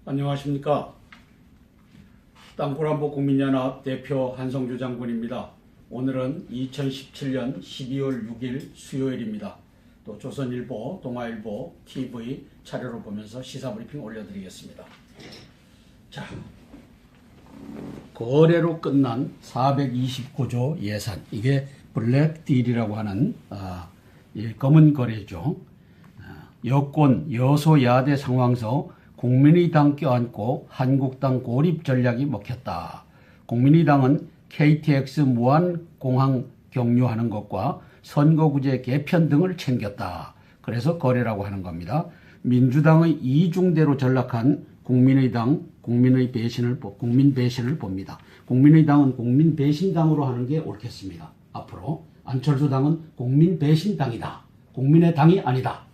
안녕하십니까. 땅굴안보 국민연합 대표 한성주 장군입니다. 오늘은 2017년 12월 6일 수요일입니다. 또 조선일보, 동아일보, TV 차례로 보면서 시사브리핑 올려드리겠습니다. 자, 거래로 끝난 429조 예산, 이게 블랙딜이라고 하는 검은 거래죠. 여권 여소야대 상황서 국민의당 껴안고 한국당 고립 전략이 먹혔다. 국민의당은 KTX 무한공항 경유하는 것과 선거구제 개편 등을 챙겼다. 그래서 거래라고 하는 겁니다. 민주당의 이중대로 전락한 국민의당 국민 배신을 봅니다. 국민의당은 국민 배신당으로 하는 게 옳겠습니다. 앞으로 안철수 당은 국민 배신당이다. 국민의 당이 아니다.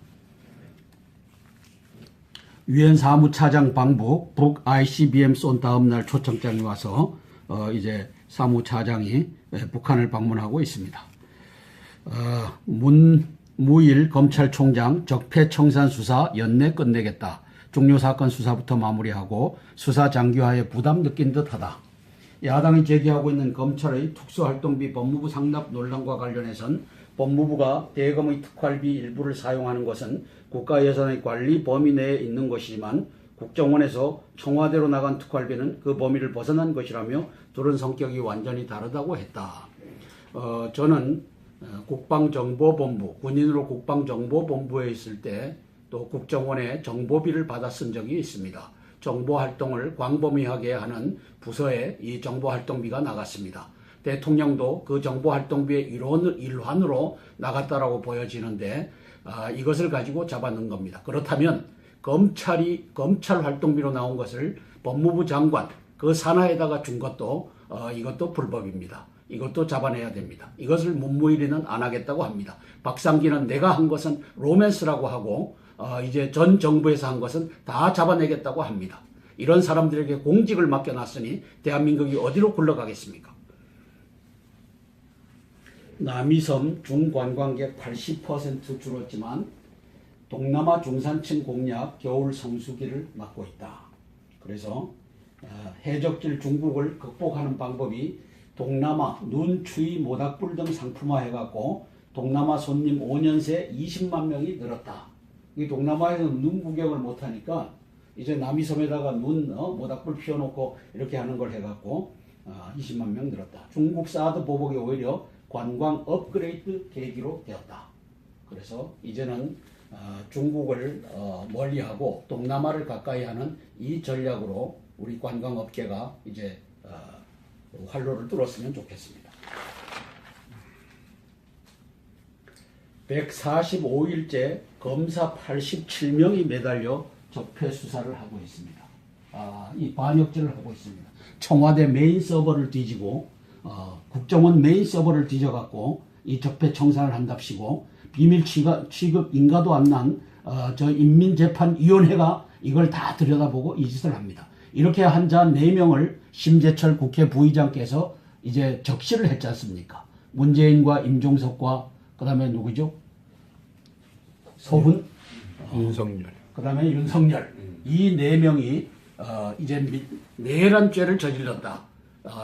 유엔 사무차장 방북, 북 ICBM 쏜 다음 날 초청장이 와서 이제 사무차장이 북한을 방문하고 있습니다. 문무일 검찰총장 적폐청산 수사 연내 끝내겠다. 중요 사건 수사부터 마무리하고 수사 장기화에 부담 느낀 듯하다. 야당이 제기하고 있는 검찰의 특수활동비 법무부 상납 논란과 관련해선 법무부가 대검의 특활비 일부를 사용하는 것은 국가예산의 관리 범위 내에 있는 것이지만 국정원에서 청와대로 나간 특활비는 그 범위를 벗어난 것이라며 둘은 성격이 완전히 다르다고 했다. 저는 국방정보본부, 군인으로 국방정보본부에 있을 때 또 국정원에 정보비를 받아 쓴 적이 있습니다. 정보활동을 광범위하게 하는 부서에 이 정보활동비가 나갔습니다. 대통령도 그 정보활동비의 일환으로 나갔다라고 보여지는데 이것을 가지고 잡아넣은 겁니다. 그렇다면 검찰 활동비로 나온 것을 법무부 장관 그 산하에다가 준 것도 이것도 불법입니다. 이것도 잡아내야 됩니다. 이것을 문무일이는 안 하겠다고 합니다. 박상기는 내가 한 것은 로맨스라고 하고 이제 전 정부에서 한 것은 다 잡아내겠다고 합니다. 이런 사람들에게 공직을 맡겨놨으니 대한민국이 어디로 굴러가겠습니까? 남이섬 중관광객 80% 줄었지만 동남아 중산층 공략 겨울 성수기를 맞고 있다. 그래서 해적질 중국을 극복하는 방법이 동남아 눈, 추위, 모닥불 등 상품화해갖고 동남아 손님 5년 새 20만 명이 늘었다. 이 동남아에서는 눈 구경을 못하니까 이제 남이섬에다가 눈, 모닥불 피워놓고 이렇게 하는 걸 해갖고 20만 명 늘었다. 중국 사드 보복이 오히려 관광 업그레이드 계기로 되었다. 그래서 이제는 중국을 멀리하고 동남아를 가까이 하는 이 전략으로 우리 관광업계가 이제 활로를 뚫었으면 좋겠습니다. 145일째 검사 87명이 매달려 적폐 수사를 하고 있습니다. 이 반역죄를 하고 있습니다. 청와대 메인 서버를 뒤지고 국정원 메인 서버를 뒤져갖고 이 적폐 청산을 한답시고 비밀 취급 인가도 안 난 저 인민재판위원회가 이걸 다 들여다보고 이 짓을 합니다. 이렇게 한 자 4명을 심재철 국회 부의장께서 이제 적시를 했지 않습니까? 문재인과 임종석과 그 다음에 누구죠? 소훈? 윤석열. 그 다음에 윤석열. 이 4명이 이제 내란 죄를 저질렀다.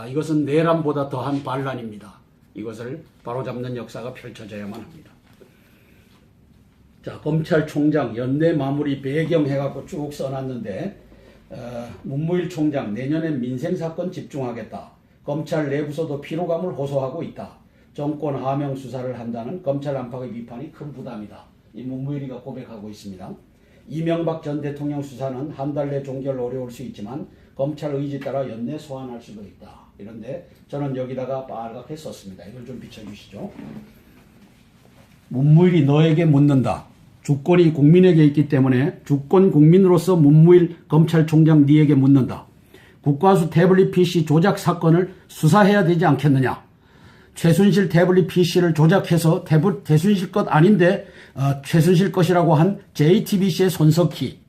이것은 내란보다 더한 반란입니다. 이것을 바로잡는 역사가 펼쳐져야만 합니다. 자, 검찰총장 연내 마무리 배경 해갖고 쭉 써놨는데 문무일 총장 내년에 민생사건 집중하겠다. 검찰 내부서도 피로감을 호소하고 있다. 정권 하명 수사를 한다는 검찰 안팎의 비판이 큰 부담이다. 이 문무일이가 고백하고 있습니다. 이명박 전 대통령 수사는 한 달 내 종결 어려울 수 있지만 검찰 의지 따라 연내 소환할 수도 있다. 이런데 저는 여기다가 빨갛게 썼습니다. 이걸 좀 비춰주시죠. 문무일이 너에게 묻는다. 주권이 국민에게 있기 때문에 주권 국민으로서 문무일 검찰총장 네에게 묻는다. 국가수 태블릿 PC 조작 사건을 수사해야 되지 않겠느냐. 최순실 태블릿 PC를 조작해서 최순실 것 아닌데 최순실 것이라고 한 JTBC의 손석희,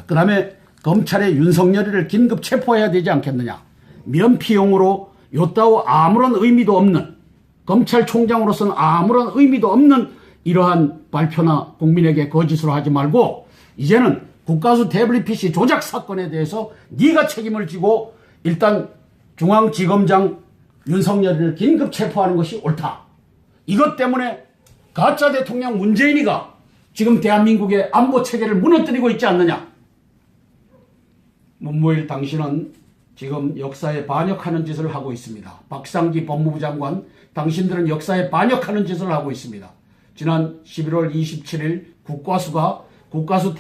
그 다음에 검찰의 윤석열이를 긴급 체포해야 되지 않겠느냐. 면피용으로 요따오 아무런 의미도 없는, 검찰총장으로서는 아무런 의미도 없는 이러한 발표나 국민에게 거짓으로 하지 말고 이제는 국가수 태블릿 PC 조작 사건에 대해서 네가 책임을 지고 일단 중앙지검장 윤석열을 긴급 체포하는 것이 옳다. 이것 때문에 가짜 대통령 문재인이가 지금 대한민국의 안보 체계를 무너뜨리고 있지 않느냐. 문무일 당신은 지금 역사에 반역하는 짓을 하고 있습니다. 박상기 법무부 장관, 당신들은 역사에 반역하는 짓을 하고 있습니다. 지난 11월 27일 국과수가 국가수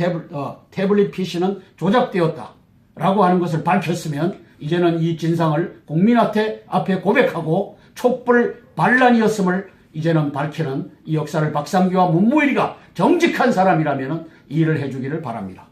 태블릿 PC는 조작되었다 라고 하는 것을 밝혔으면 이제는 이 진상을 국민한테 앞에 고백하고 촛불 반란이었음을 이제는 밝히는 이 역사를 박상기와 문무일이가 정직한 사람이라면 이해를 해주기를 바랍니다.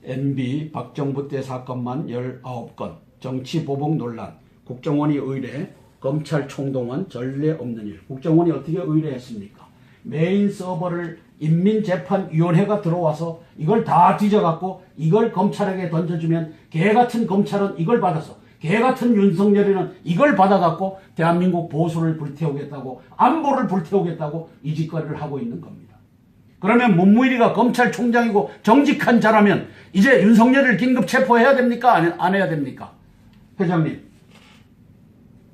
MB 박정부 때 사건만 19건, 정치보복 논란, 국정원이 의뢰, 검찰 총동원 전례 없는 일. 국정원이 어떻게 의뢰했습니까? 메인 서버를 인민재판위원회가 들어와서 이걸 다 뒤져갖고 이걸 검찰에게 던져주면 개같은 검찰은 이걸 받아서 개같은 윤석열이는 이걸 받아갖고 대한민국 보수를 불태우겠다고, 안보를 불태우겠다고 이 짓거리를 하고 있는 겁니다. 그러면 문무일이가 검찰총장이고 정직한 자라면 이제 윤석열을 긴급 체포해야 됩니까? 안 해야 됩니까? 회장님,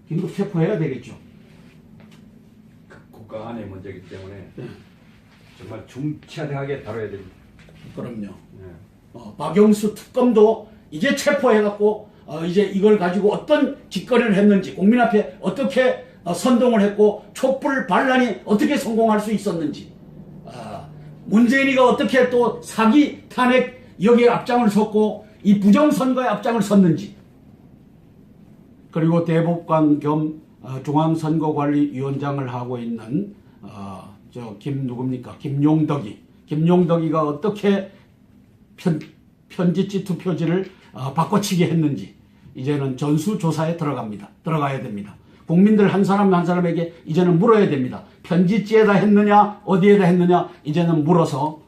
긴급 체포해야 되겠죠. 국가 안의 문제이기 때문에 정말 중차대하게 다뤄야 됩니다. 그럼요. 박영수 특검도 이제 체포해갖고 이제 이걸 가지고 어떤 짓거리를 했는지, 국민 앞에 어떻게 선동을 했고 촛불 반란이 어떻게 성공할 수 있었는지, 문재인이가 어떻게 또 사기 탄핵 여기에 앞장을 섰고 이 부정선거에 앞장을 섰는지, 그리고 대법관 겸 중앙선거관리위원장을 하고 있는 김용덕이가 어떻게 편지지 투표지를 바꿔치기 했는지 이제는 전수조사에 들어가야 됩니다. 국민들 한 사람 한 사람에게 이제는 물어야 됩니다. 편지지에다 했느냐 어디에다 했느냐 이제는 물어서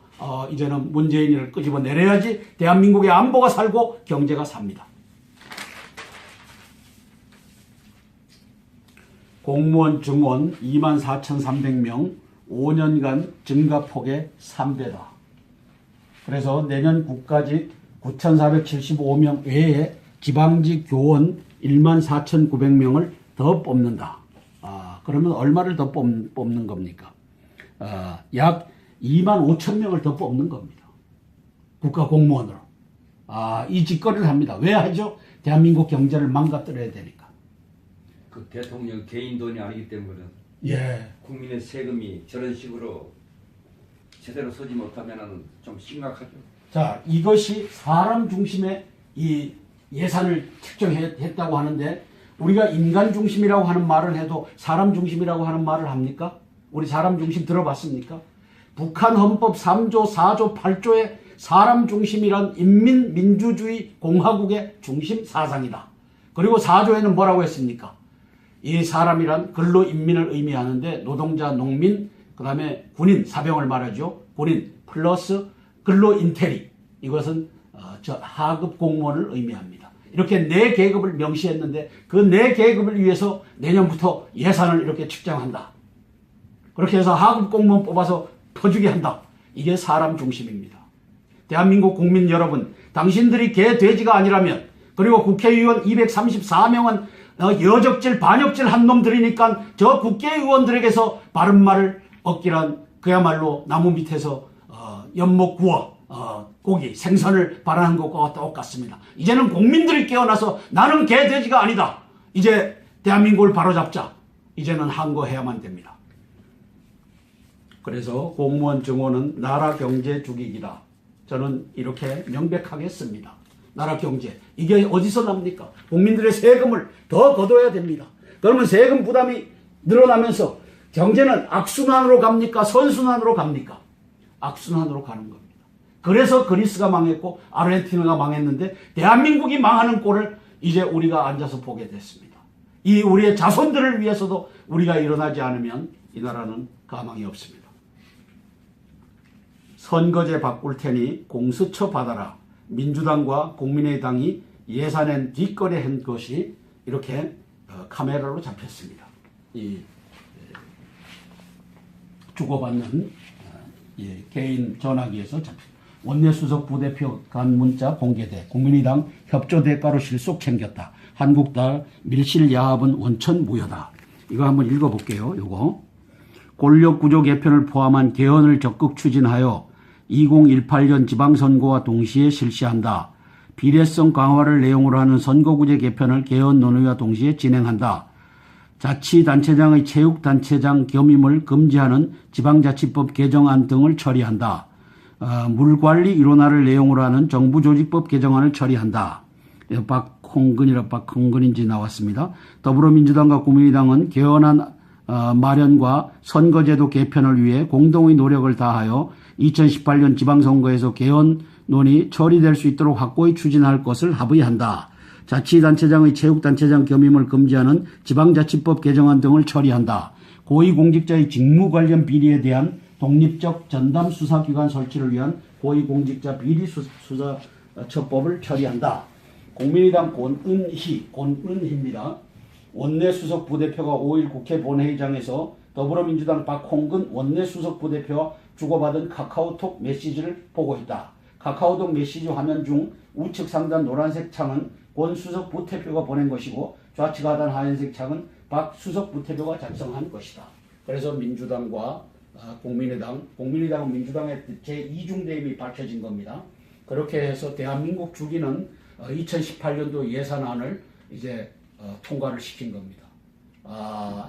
이제는 문재인을 끄집어내려야지 대한민국의 안보가 살고 경제가 삽니다. 공무원 증원 24,300명 5년간 증가폭의 3배다. 그래서 내년 국가직 9,475명 외에 지방직 교원 14,900명을 더 뽑는다. 그러면 얼마를 더 뽑는 겁니까? 약 25,000명을 더 뽑는 겁니다. 국가 공무원으로. 이 짓거리를 합니다. 왜 하죠? 대한민국 경제를 망가뜨려야 되니까. 그 대통령 개인 돈이 아니기 때문에 국민의 세금이 저런 식으로 제대로 쓰지 못하면 좀 심각하죠. 자, 이것이 사람 중심의 이 예산을 책정했다고 하는데 우리가 인간 중심이라고 하는 말을 해도 사람 중심이라고 하는 말을 합니까? 우리 사람 중심 들어봤습니까? 북한 헌법 3조, 4조, 8조에 사람 중심이란 인민민주주의 공화국의 중심 사상이다. 그리고 4조에는 뭐라고 했습니까? 이 사람이란 근로 인민을 의미하는데 노동자, 농민, 그 다음에 군인, 사병을 말하죠. 군인 플러스 근로 인테리. 이것은 하급 공무원을 의미합니다. 이렇게 4계급을 명시했는데 그 4계급을 위해서 내년부터 예산을 이렇게 측정한다. 그렇게 해서 하급 공무원 뽑아서 퍼주게 한다. 이게 사람 중심입니다. 대한민국 국민 여러분, 당신들이 개, 돼지가 아니라면, 그리고 국회의원 234명은 여적질, 반역질 한 놈들이니까 저 국회의원들에게서 바른 말을 얻기란 그야말로 나무 밑에서 연못 구워 고기, 생선을 바라는 것과 똑같습니다. 이제는 국민들이 깨어나서 나는 개, 돼지가 아니다. 이제 대한민국을 바로잡자. 이제는 항거해야만 됩니다. 그래서 공무원 증원은 나라 경제 죽이기다. 저는 이렇게 명백하게 씁니다. 나라 경제. 이게 어디서 납니까? 국민들의 세금을 더 걷어야 됩니다. 그러면 세금 부담이 늘어나면서 경제는 악순환으로 갑니까? 선순환으로 갑니까? 악순환으로 가는 겁니다. 그래서 그리스가 망했고 아르헨티나가 망했는데 대한민국이 망하는 꼴을 이제 우리가 앉아서 보게 됐습니다. 이 우리의 자손들을 위해서도 우리가 일어나지 않으면 이 나라는 가망이 없습니다. 선거제 바꿀 테니 공수처 받아라. 민주당과 국민의당이 예산엔 뒷거래한 것이 이렇게 카메라로 잡혔습니다. 이 주고받는 개인 전화기에서 잡혔습니다. 원내수석 부대표 간 문자 공개돼 국민의당 협조 대가로 실속 챙겼다. 한국당 밀실 야합은 원천 무효다. 이거 한번 읽어볼게요. 요거 권력구조 개편을 포함한 개헌을 적극 추진하여 2018년 지방선거와 동시에 실시한다. 비례성 강화를 내용으로 하는 선거구제 개편을 개헌 논의와 동시에 진행한다. 자치단체장의 체육단체장 겸임을 금지하는 지방자치법 개정안 등을 처리한다. 물관리 일원화를 내용으로 하는 정부조직법 개정안을 처리한다. 박홍근인지 나왔습니다. 더불어민주당과 국민의당은 개헌안 마련과 선거제도 개편을 위해 공동의 노력을 다하여 2018년 지방선거에서 개헌론이 처리될 수 있도록 확고히 추진할 것을 합의한다. 자치단체장의 체육단체장 겸임을 금지하는 지방자치법 개정안 등을 처리한다. 고위공직자의 직무 관련 비리에 대한 독립적 전담 수사기관 설치를 위한 고위공직자 비리수사처법을 처리한다. 국민의당 권은희입니다. 원내수석 부대표가 5일 국회 본회의장에서 더불어민주당 박홍근 원내수석 부대표와 주고받은 카카오톡 메시지를 보고 있다. 카카오톡 메시지 화면 중 우측 상단 노란색 창은 권 수석 부대표가 보낸 것이고 좌측 하단 하얀색 창은 박 수석 부대표가 작성한 것이다. 그래서 민주당과 국민의당은 민주당의 제2중대임이 밝혀진 겁니다. 그렇게 해서 대한민국 주기는 2018년도 예산안을 이제 통과를 시킨 겁니다.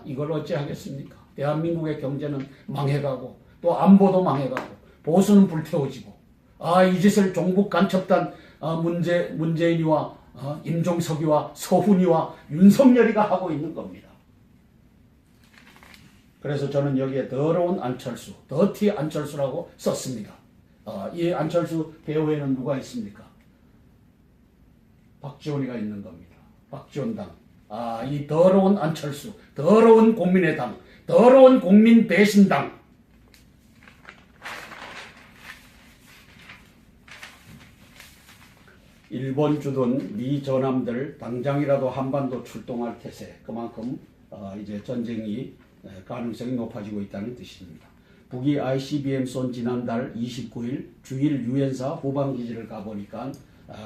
이걸 어찌 하겠습니까? 대한민국의 경제는 망해가고 또 안보도 망해가고 보수는 불태워지고 이 짓을 종북 간첩단 문재인이와 임종석이와 서훈이와 윤석열이가 하고 있는 겁니다. 그래서 저는 여기에 더러운 안철수, 더티 안철수라고 썼습니다. 이 안철수 배후에는 누가 있습니까? 박지원이가 있는 겁니다. 박지원당. 이 더러운 안철수, 더러운 국민의당, 더러운 국민 배신당. 일본 주둔 미 전함들 당장이라도 한반도 출동할 태세. 그만큼 이제 전쟁이 가능성이 높아지고 있다는 뜻입니다. 북이 ICBM 쏜 지난달 29일 주일 유엔사 후방기지를 가보니까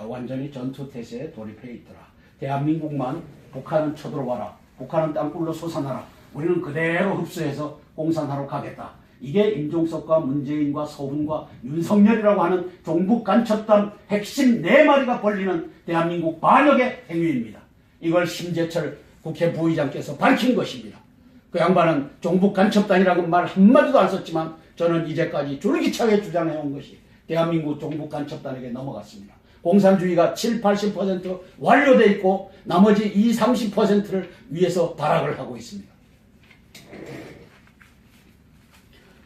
완전히 전투태세에 돌입해 있더라. 대한민국만 북한은 쳐들어와라. 북한은 땅굴로 솟아나라. 우리는 그대로 흡수해서 공산화로 가겠다. 이게 임종석과 문재인과 서훈과 윤석열이라고 하는 종북 간첩단 핵심 4마리가 벌리는 대한민국 반역의 행위입니다. 이걸 심재철 국회 부의장께서 밝힌 것입니다. 그 양반은 종북 간첩단이라고 말 한마디도 안 썼지만 저는 이제까지 줄기차게 주장해온 것이 대한민국 종북 간첩단에게 넘어갔습니다. 공산주의가 7, 80% 완료되어 있고 나머지 20, 30%를 위해서 발악을 하고 있습니다.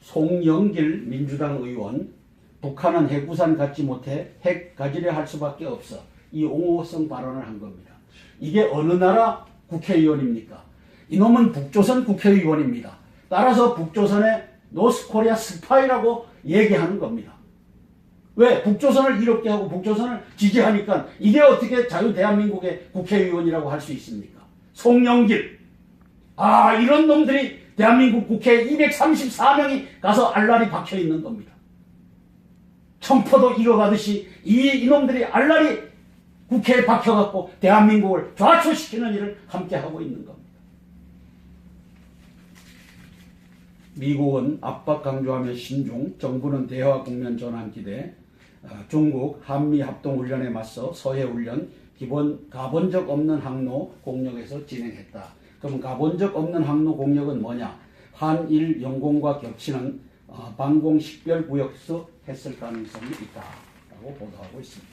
송영길 민주당 의원, 북한은 핵우산 갖지 못해 핵 가지려 할 수밖에 없어. 이 옹호성 발언을 한 겁니다. 이게 어느 나라 국회의원입니까? 이놈은 북조선 국회의원입니다. 따라서 북조선의 노스코리아 스파이라고 얘기하는 겁니다. 왜? 북조선을 이롭게 하고 북조선을 지지하니까 이게 어떻게 자유대한민국의 국회의원이라고 할 수 있습니까? 송영길. 이런 놈들이 대한민국 국회에 234명이 가서 알랄이 박혀 있는 겁니다. 청포도 익어가듯이 이놈들이 알랄이 국회에 박혀갖고 대한민국을 좌초시키는 일을 함께 하고 있는 겁니다. 미국은 압박 강조하며 신중, 정부는 대화 국면 전환 기대, 중국 한미 합동훈련에 맞서 서해훈련 기본 가본 적 없는 항로 공역에서 진행했다. 그럼 가본 적 없는 항로 공역은 뭐냐? 한일 영공과 겹치는 방공 식별구역에서 했을 가능성이 있다라고 보도하고 있습니다.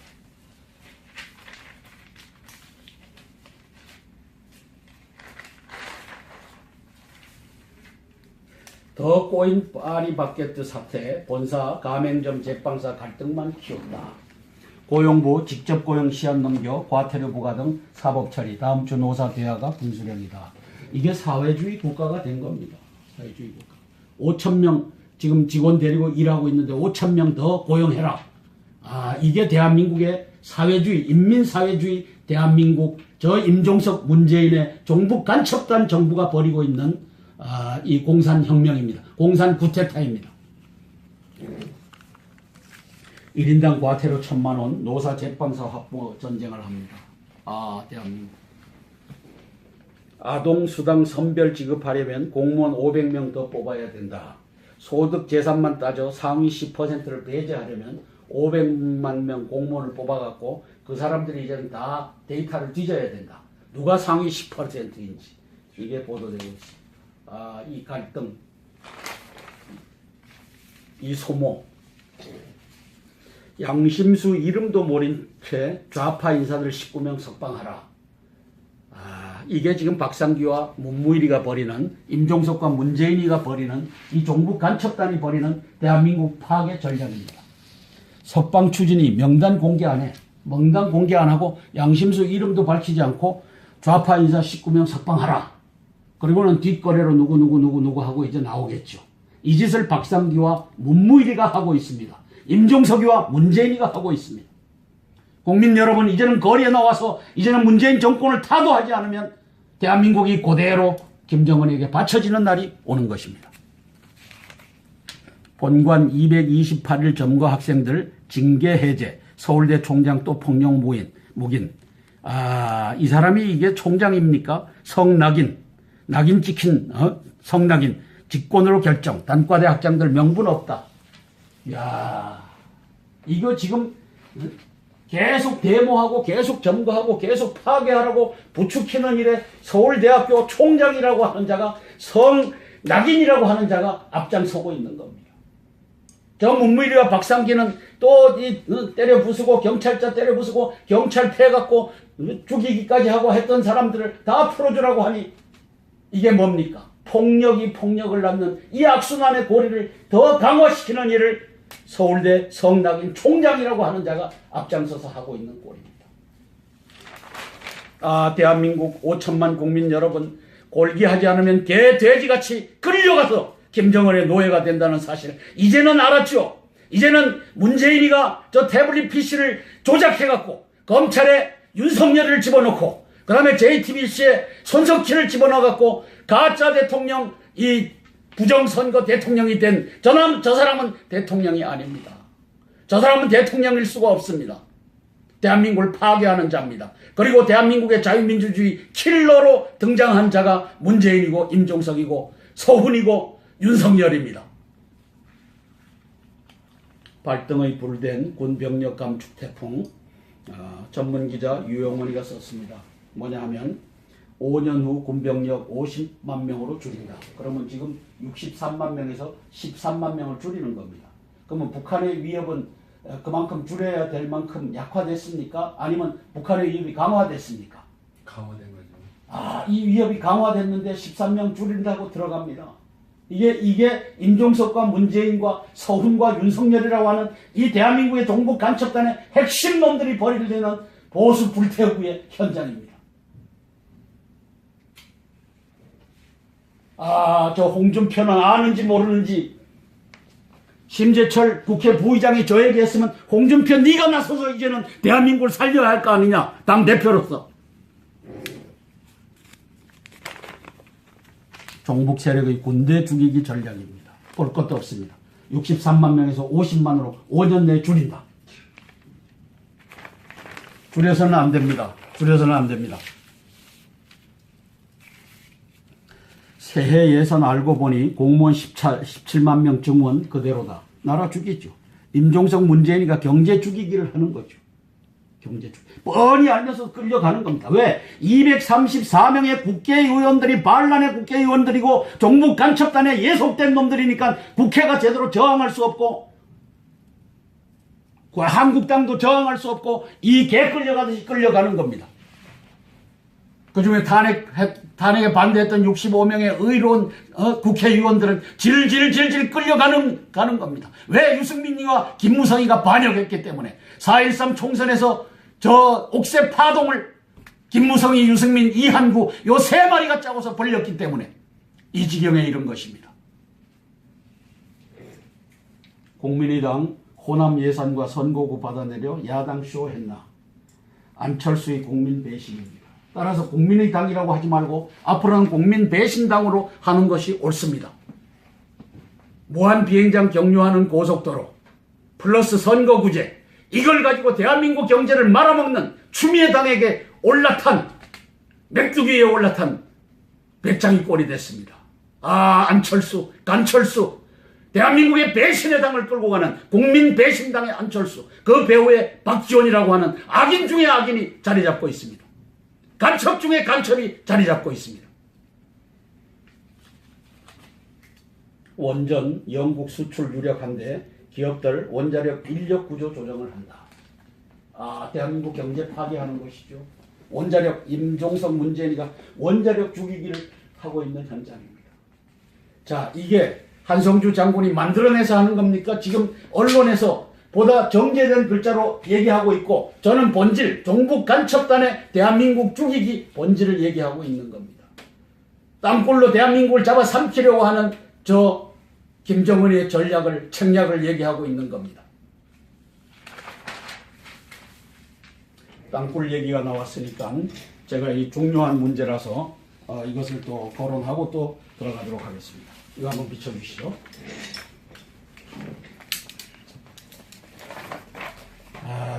더 꼬인 파리바게뜨 사태, 본사, 가맹점, 제빵사 갈등만 키웠다. 고용부 직접 고용 시한 넘겨 과태료 부과 등 사법 처리, 다음 주 노사 대화가 분수령이다. 이게 사회주의 국가가 된 겁니다. 사회주의 국가. 5,000명 지금 직원 데리고 일하고 있는데 5,000명 더 고용해라. 이게 대한민국의 사회주의, 인민사회주의 대한민국, 저 임종석 문재인의 종북 간첩단 정부가 벌이고 있는 이 공산혁명입니다. 공산구테타입니다. 1인당 과태료 1,000만 원, 노사 제빵사 확보 전쟁을 합니다. 대한민국. 아동수당 선별 지급하려면 공무원 500명 더 뽑아야 된다. 소득 재산만 따져 상위 10%를 배제하려면 500만 명 공무원을 뽑아갖고 그 사람들이 이제는 다 데이터를 뒤져야 된다. 누가 상위 10%인지. 이게 보도되고 있습니다. 이 갈등, 이 소모. 양심수 이름도 모른 채 좌파 인사들 19명 석방하라. 이게 지금 박상기와 문무일이가 벌이는, 임종석과 문재인이가 벌이는, 이 종북 간첩단이 벌이는 대한민국 파괴 전략입니다. 석방 추진이 명단 공개 안 해. 명단 공개 안 하고 양심수 이름도 밝히지 않고 좌파 인사 19명 석방하라. 그리고는 뒷거래로 누구 하고 이제 나오겠죠. 이 짓을 박상기와 문무일이가 하고 있습니다. 임종석이와 문재인이가 하고 있습니다. 국민 여러분, 이제는 거리에 나와서 이제는 문재인 정권을 타도하지 않으면 대한민국이 그대로 김정은에게 바쳐지는 날이 오는 것입니다. 본관 228일 점거 학생들 징계 해제, 서울대 총장 또 폭력 묵인. 이 사람이 이게 총장입니까? 성낙인, 낙인 찍힌 성낙인, 직권으로 결정, 단과대 학장들 명분 없다. 이거 지금 계속 데모하고 계속 점거하고 계속 파괴하라고 부추기는 일에 서울대학교 총장이라고 하는 자가, 성낙인이라고 하는 자가 앞장서고 있는 겁니다. 저 문무일이와 박상기는 또 때려 부수고 경찰자 때려 부수고 경찰 패갖고 죽이기까지 하고 했던 사람들을 다 풀어주라고 하니 이게 뭡니까? 폭력이 폭력을 낳는 이 악순환의 고리를 더 강화시키는 일을 서울대 성낙인 총장이라고 하는 자가 앞장서서 하고 있는 꼴입니다. 대한민국 5천만 국민 여러분, 골기하지 않으면 개 돼지같이 끌려가서 김정은의 노예가 된다는 사실을 이제는 알았죠. 이제는 문재인이가 저 태블릿 PC를 조작해갖고 검찰에 윤석열을 집어넣고 그 다음에 JTBC에 손석희를 집어넣어갖고 가짜 대통령, 이 부정선거 대통령이 된 저 사람은 대통령이 아닙니다. 저 사람은 대통령일 수가 없습니다. 대한민국을 파괴하는 자입니다. 그리고 대한민국의 자유민주주의 킬러로 등장한 자가 문재인이고 임종석이고 서훈이고 윤석열입니다. 발등의 불된 군병력 감축 태풍, 전문기자 유영원이가 썼습니다. 뭐냐 하면 5년 후 군병력 50만 명으로 줄인다. 그러면 지금 63만 명에서 13만 명을 줄이는 겁니다. 그러면 북한의 위협은 그만큼 줄여야 될 만큼 약화됐습니까? 아니면 북한의 위협이 강화됐습니까? 강화된 거죠. 이 위협이 강화됐는데 13명 줄인다고 들어갑니다. 이게 임종석과 문재인과 서훈과 윤석열이라고 하는 이 대한민국의 종북 간첩단의 핵심 놈들이 벌이는 보수 불태우기의 현장입니다. 저 홍준표는 아는지 모르는지, 심재철 국회 부의장이 저에게 했으면 홍준표 네가 나서서 이제는 대한민국을 살려야 할 거 아니냐, 당대표로서. 종북 세력의 군대 죽이기 전략입니다. 볼 것도 없습니다. 63만 명에서 50만으로 5년 내에 줄인다. 줄여서는 안 됩니다. 줄여서는 안 됩니다. 새해 예산 알고 보니 공무원 17만 명 증원 그대로다. 나라 죽이죠. 임종석 문재인이가 경제 죽이기를 하는 거죠. 경제 죽이기. 뻔히 알면서 끌려가는 겁니다. 왜? 234명의 국회의원들이 반란의 국회의원들이고 종북 간첩단에 예속된 놈들이니까 국회가 제대로 저항할 수 없고 한국당도 저항할 수 없고 이 개 끌려가듯이 끌려가는 겁니다. 그 중에 탄핵에 반대했던 65명의 의로운 국회의원들은 질질 끌려가는 겁니다. 왜? 유승민이와 김무성이가 반역했기 때문에. 4.13 총선에서 저 옥새 파동을 김무성이, 유승민, 이한구 요 세 마리가 짜고서 벌렸기 때문에 이 지경에 이른 것입니다. 국민의당 호남 예산과 선거구 받아내려 야당 쇼했나. 안철수의 국민 배신입니다. 따라서 국민의당이라고 하지 말고 앞으로는 국민 배신당으로 하는 것이 옳습니다. 무한 비행장 경유하는 고속도로, 플러스 선거구제, 이걸 가지고 대한민국 경제를 말아먹는 추미애 당에게 올라탄, 맥주기에 올라탄 배짱이 꼴이 됐습니다. 아, 안철수, 간철수, 대한민국의 배신의 당을 끌고 가는 국민 배신당의 안철수, 그 배후에 박지원이라고 하는 악인 중에 악인이 자리 잡고 있습니다. 간첩 중에 간첩이 자리 잡고 있습니다. 원전 영국 수출 유력한데 기업들 원자력 인력 구조 조정을 한다. 아, 대한민국 경제 파괴하는 것이죠. 원자력, 임종석 문재인이가 원자력 죽이기를 하고 있는 현장입니다. 자, 이게 한성주 장군이 만들어내서 하는 겁니까? 지금 언론에서 보다 정제된 글자로 얘기하고 있고, 저는 본질, 종북 간첩단의 대한민국 죽이기 본질을 얘기하고 있는 겁니다. 땅굴로 대한민국을 잡아 삼키려고 하는 저 김정은의 전략을, 책략을 얘기하고 있는 겁니다. 땅굴 얘기가 나왔으니까 제가 이 중요한 문제라서 이것을 또 거론하고 또 들어가도록 하겠습니다. 이거 한번 비춰주시죠.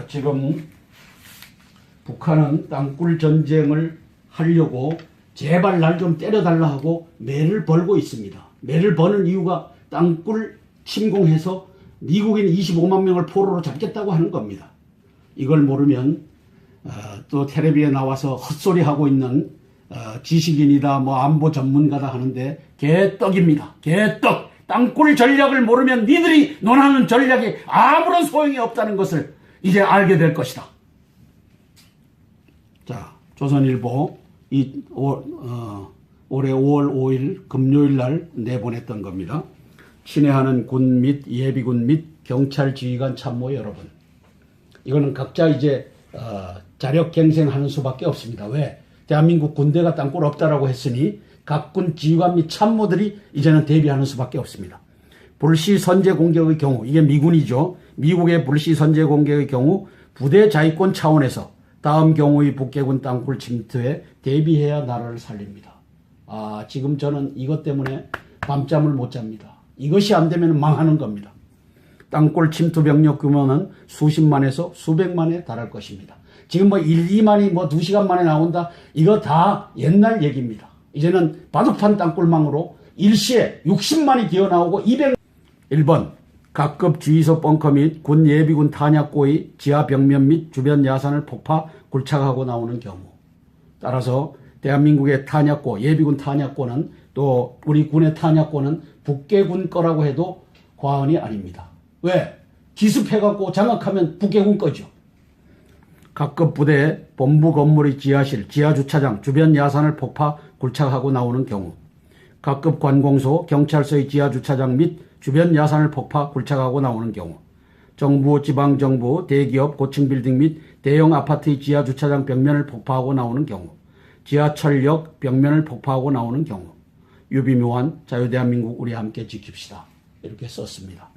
지금 북한은 땅굴 전쟁을 하려고 제발 날 좀 때려달라 하고 매를 벌고 있습니다. 매를 버는 이유가 땅굴 침공해서 미국인 25만 명을 포로로 잡겠다고 하는 겁니다. 이걸 모르면 또 텔레비에 나와서 헛소리하고 있는 지식인이다, 뭐 안보 전문가다 하는데 개떡입니다. 개떡. 땅굴 전략을 모르면 니들이 논하는 전략이 아무런 소용이 없다는 것을 이제 알게 될 것이다. 자, 조선일보 올해 5월 5일 금요일 날 내보냈던 겁니다. 친애하는 군 및 예비군 및 경찰 지휘관 참모 여러분, 이거는 각자 이제 자력갱생하는 수밖에 없습니다. 왜? 대한민국 군대가 땅굴 없다라고 했으니 각 군 지휘관 및 참모들이 이제는 대비하는 수밖에 없습니다. 불시 선제 공격의 경우, 이게 미군이죠. 미국의 불시 선제 공격의 경우 부대 자위권 차원에서 다음 경우의 북괴군 땅굴 침투에 대비해야 나라를 살립니다. 지금 저는 이것 때문에 밤잠을 못 잡니다. 이것이 안 되면 망하는 겁니다. 땅굴 침투 병력 규모는 수십만에서 수백만에 달할 것입니다. 지금 뭐 1, 2만이 뭐 2시간 만에 나온다, 이거 다 옛날 얘기입니다. 이제는 바둑판 땅굴망으로 일시에 60만이 기어나오고 1번 각급 주유소 벙커 및 군 예비군 탄약고의 지하 벽면 및 주변 야산을 폭파 굴착하고 나오는 경우, 따라서 대한민국의 탄약고, 예비군 탄약고는 또 우리 군의 탄약고는 북괴군 거라고 해도 과언이 아닙니다. 왜? 기습해갖고 장악하면 북괴군 거죠. 각급 부대 본부 건물의 지하실, 지하주차장, 주변 야산을 폭파 굴착하고 나오는 경우, 각급 관공소, 경찰서의 지하주차장 및 주변 야산을 폭파 굴착하고 나오는 경우, 정부, 지방정부, 대기업, 고층 빌딩 및 대형 아파트의 지하주차장 벽면을 폭파하고 나오는 경우, 지하철역 벽면을 폭파하고 나오는 경우, 유비묘한 자유대한민국 우리 함께 지킵시다. 이렇게 썼습니다.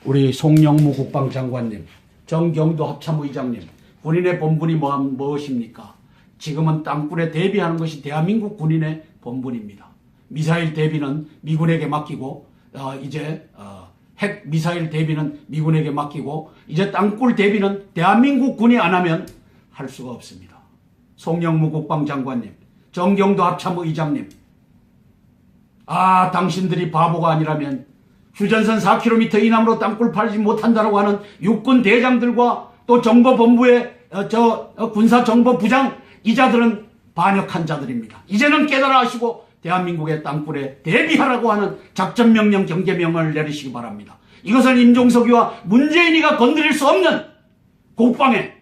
우리 송영무 국방장관님, 정경도 합참의장님, 군인의 본분이 무엇입니까? 지금은 땅굴에 대비하는 것이 대한민국 군인의 본분입니다. 미사일 대비는 미군에게 맡기고, 이제 핵 미사일 대비는 미군에게 맡기고, 이제 땅굴 대비는 대한민국 군이 안 하면 할 수가 없습니다. 송영무 국방장관님, 정경도 합참의장님, 당신들이 바보가 아니라면 휴전선 4km 이남으로 땅굴 팔지 못한다고 하는 육군 대장들과 또 정보본부의 군사정보부장, 이 자들은 반역한 자들입니다. 이제는 깨달아 하시고 대한민국의 땅굴에 대비하라고 하는 작전명령, 경계명령을 내리시기 바랍니다. 이것은 임종석이와 문재인이가 건드릴 수 없는 국방의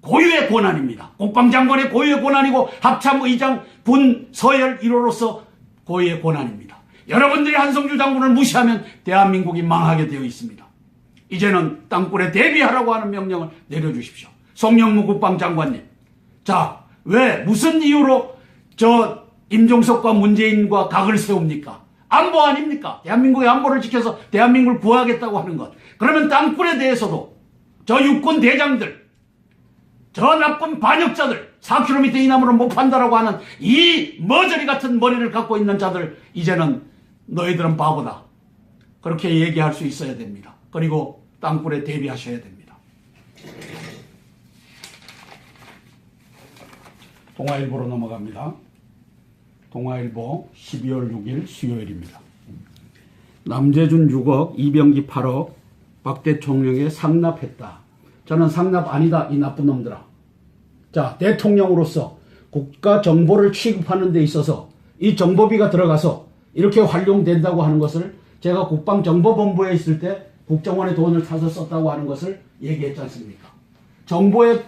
고유의 권한입니다. 국방장관의 고유의 권한이고 합참의장, 군 서열 1호로서 고유의 권한입니다. 여러분들이 한성주 장군을 무시하면 대한민국이 망하게 되어 있습니다. 이제는 땅굴에 대비하라고 하는 명령을 내려주십시오. 송영무 국방장관님. 자, 왜 무슨 이유로 임종석과 문재인과 각을 세웁니까? 안보 아닙니까? 대한민국의 안보를 지켜서 대한민국을 구하겠다고 하는 것. 그러면 땅굴에 대해서도 저 육군 대장들, 저 나쁜 반역자들, 4km 이남으로 못 판다라고 하는 이 머저리 같은 머리를 갖고 있는 자들, 이제는 너희들은 바보다, 그렇게 얘기할 수 있어야 됩니다. 그리고 땅굴에 대비하셔야 됩니다. 동아일보로 넘어갑니다. 동아일보 12월 6일 수요일입니다. 남재준 6억, 이병기 8억, 박 대통령에 상납했다. 저는 상납 아니다, 이 나쁜 놈들아. 자, 대통령으로서 국가 정보를 취급하는 데 있어서 이 정보비가 들어가서 이렇게 활용된다고 하는 것을 제가 국방정보본부에 있을 때 국정원의 돈을 타서 썼다고 하는 것을 얘기했지 않습니까? 정보에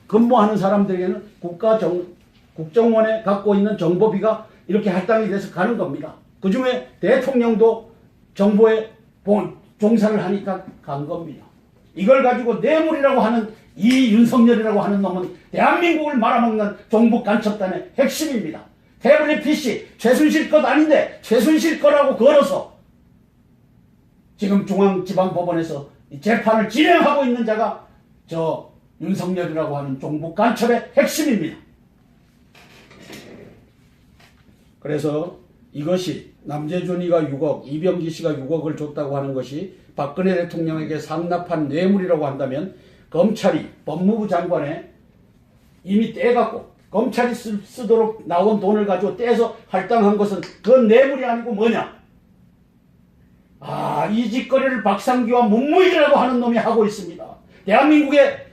근무하는 사람들에게는 국정원에 갖고 있는 정보비가 이렇게 할당이 돼서 가는 겁니다. 그 중에 대통령도 정보에 종사를 하니까 간 겁니다. 이걸 가지고 뇌물이라고 하는 이 윤석열이라고 하는 놈은 대한민국을 말아먹는 종북 간첩단의 핵심입니다. 태블릿 PC 최순실 것 아닌데 최순실 거라고 걸어서 지금 중앙지방법원에서 재판을 진행하고 있는 자가 저 윤석열이라고 하는 종북 간첩의 핵심입니다. 그래서 이것이 남재준이가 6억, 이병기 씨가 6억을 줬다고 하는 것이 박근혜 대통령에게 상납한 뇌물이라고 한다면 검찰이 법무부 장관에 이미 떼갖고 검찰이 쓰도록 나온 돈을 가지고 떼서 할당한 것은 그 뇌물이 아니고 뭐냐? 이 짓거리를 박상기와 문무일이라고 하는 놈이 하고 있습니다. 대한민국의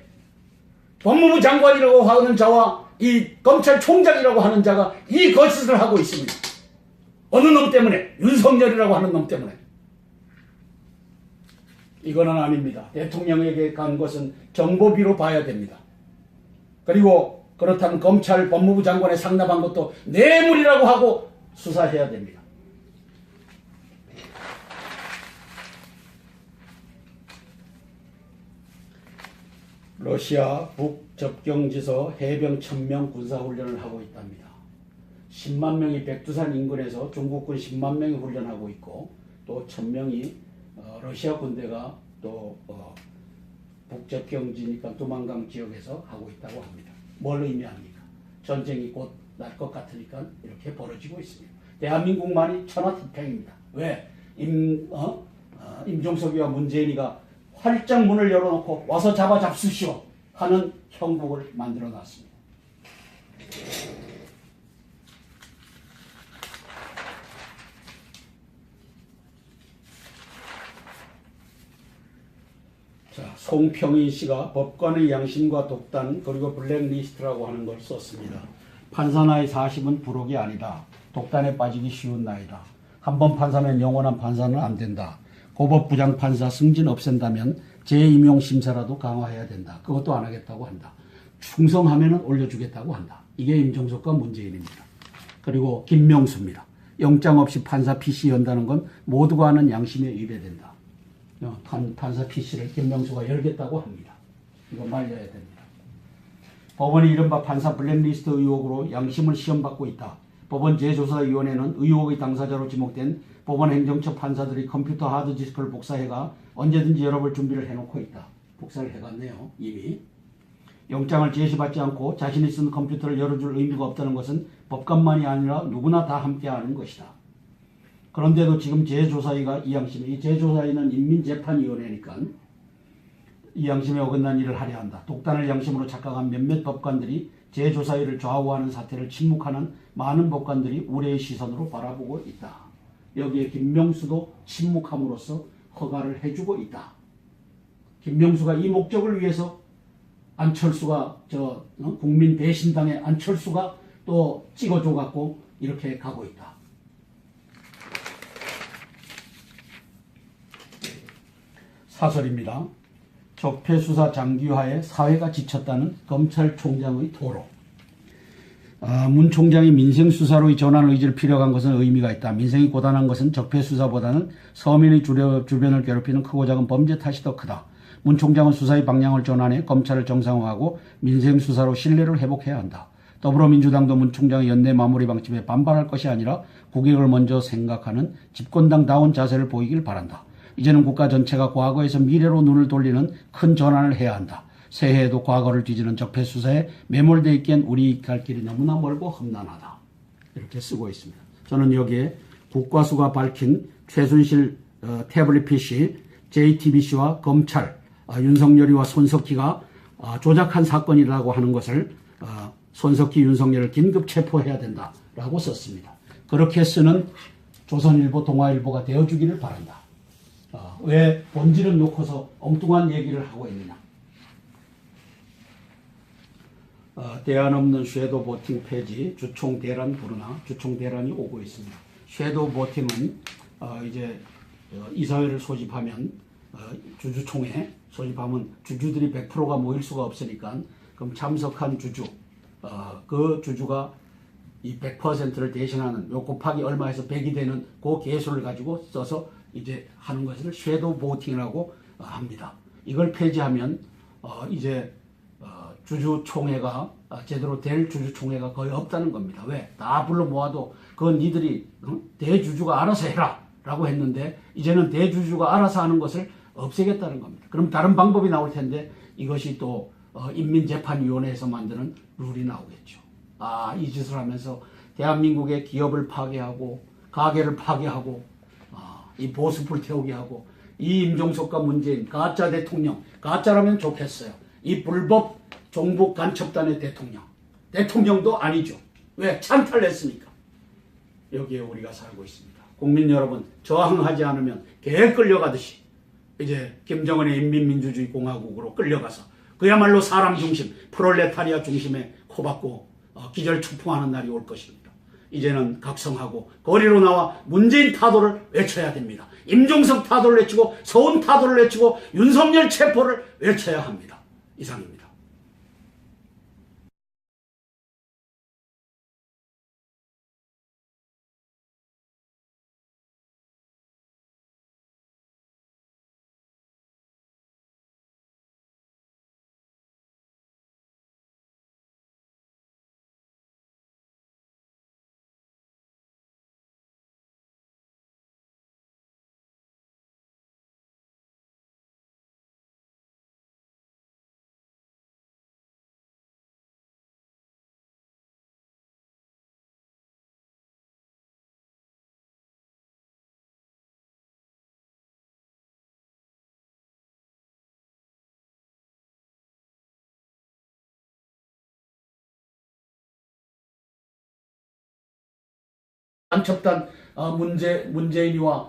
법무부 장관이라고 하는 자와 이 검찰총장이라고 하는 자가 이 거짓을 하고 있습니다. 어느 놈 때문에? 윤석열이라고 하는 놈 때문에. 이거는 아닙니다. 대통령에게 간 것은 정보비로 봐야 됩니다. 그리고 그렇다면 검찰 법무부 장관에 상납한 것도 뇌물이라고 하고 수사해야 됩니다. 러시아 북접경지서 해병 1000명 군사훈련을 하고 있답니다. 10만 명이 백두산 인근에서 중국군 10만 명이 훈련하고 있고 또 1000명이 러시아 군대가 또 북접경지니까 두만강 지역에서 하고 있다고 합니다. 뭘 의미합니까? 전쟁이 곧 날 것 같으니까 이렇게 벌어지고 있습니다. 대한민국만이 천하태평입니다. 왜? 임종석이와 문재인이가 활짝 문을 열어놓고 와서 잡수시오 하는 형국을 만들어놨습니다. 자, 송평인 씨가 법관의 양심과 독단 그리고 블랙리스트라고 하는 걸 썼습니다. 판사 나이 40은 부록이 아니다. 독단에 빠지기 쉬운 나이다. 한번 판사면 영원한 판사는 안 된다. 고법 부장판사 승진 없앤다면 재임용 심사라도 강화해야 된다. 그것도 안 하겠다고 한다. 충성하면 올려주겠다고 한다. 이게 임종석과 문재인입니다. 그리고 김명수입니다. 영장 없이 판사 PC 연다는 건 모두가 아는 양심에 위배된다. 판사 PC를 김명수가 열겠다고 합니다. 이거 말려야 됩니다. 법원이 이른바 판사 블랙리스트 의혹으로 양심을 시험받고 있다. 법원 재조사위원회는 의혹의 당사자로 지목된 법원 행정처 판사들이 컴퓨터 하드디스크를 복사해가 언제든지 열어볼 준비를 해놓고 있다. 복사를 해갔네요. 이미. 영장을 제시받지 않고 자신이 쓴 컴퓨터를 열어줄 의무가 없다는 것은 법관만이 아니라 누구나 다 함께하는 것이다. 그런데도 지금 재조사위가 이 재조사위는 인민재판위원회니까 이 양심에 어긋난 일을 하려 한다. 독단을 양심으로 착각한 몇몇 법관들이 재조사위를 좌우하는 사태를 침묵하는 많은 법관들이 우려의 시선으로 바라보고 있다. 여기에 김명수도 침묵함으로써 허가를 해주고 있다. 김명수가 이 목적을 위해서 안철수가 국민 배신당의 안철수가 또 찍어줘 갖고 이렇게 가고 있다. 사설입니다. 적폐수사 장기화에 사회가 지쳤다는 검찰총장의 토로. 문 총장이 민생수사로의 전환 의지를 필요한 것은 의미가 있다. 민생이 고단한 것은 적폐수사보다는 서민의 주변을 괴롭히는 크고 작은 범죄 탓이 더 크다. 문 총장은 수사의 방향을 전환해 검찰을 정상화하고 민생수사로 신뢰를 회복해야 한다. 더불어민주당도 문 총장의 연내 마무리 방침에 반발할 것이 아니라 국익을 먼저 생각하는 집권당다운 자세를 보이길 바란다. 이제는 국가 전체가 과거에서 미래로 눈을 돌리는 큰 전환을 해야 한다. 새해에도 과거를 뒤지는 적폐수사에 매몰되어 있기엔 우리 갈 길이 너무나 멀고 험난하다. 이렇게 쓰고 있습니다. 저는 여기에 국과수가 밝힌 최순실 태블릿 PC JTBC와 검찰, 윤석열이와 손석희가 조작한 사건이라고 하는 것을 손석희, 윤석열을 긴급 체포해야 된다라고 썼습니다. 그렇게 쓰는 조선일보, 동아일보가 되어주기를 바란다. 왜 본질은 놓고서 엉뚱한 얘기를 하고 있느냐. 대안 없는 섀도우 보팅 폐지, 주총 대란 부르나, 주총 대란이 오고 있습니다. 섀도우 보팅은 이제 이사회를 소집하면 주주총회 소집하면 주주들이 100%가 모일 수가 없으니까 그럼 참석한 주주, 그 주주가 이 100%를 대신하는 요 곱하기 얼마 해서 100이 되는 그 계수를 가지고 써서 이제 하는 것을 섀도우 보팅이라고 합니다. 이걸 폐지하면 이제 주주총회가 제대로 될 주주총회가 거의 없다는 겁니다. 왜? 다 불러 모아도 그건 니들이 대주주가 알아서 해라 라고 했는데 이제는 대주주가 알아서 하는 것을 없애겠다는 겁니다. 그럼 다른 방법이 나올 텐데 이것이 또 인민재판위원회에서 만드는 룰이 나오겠죠. 이 짓을 하면서 대한민국의 기업을 파괴하고 가게를 파괴하고 이 보수풀 태우게 하고 이 임종석과 문재인 가짜 대통령, 가짜라면 좋겠어요. 이 불법 종북 간첩단의 대통령도 아니죠. 왜? 창탈했으니까. 여기에 우리가 살고 있습니다. 국민 여러분, 저항하지 않으면 개 끌려가듯이 이제 김정은의 인민민주주의 공화국으로 끌려가서 그야말로 사람 중심, 프롤레타리아 중심에 코박고 기절초풍하는 날이 올 것입니다. 이제는 각성하고 거리로 나와 문재인 타도를 외쳐야 됩니다. 임종석 타도를 외치고 서훈 타도를 외치고 윤석열 체포를 외쳐야 합니다. 이상입니다. 간첩단 문재인이와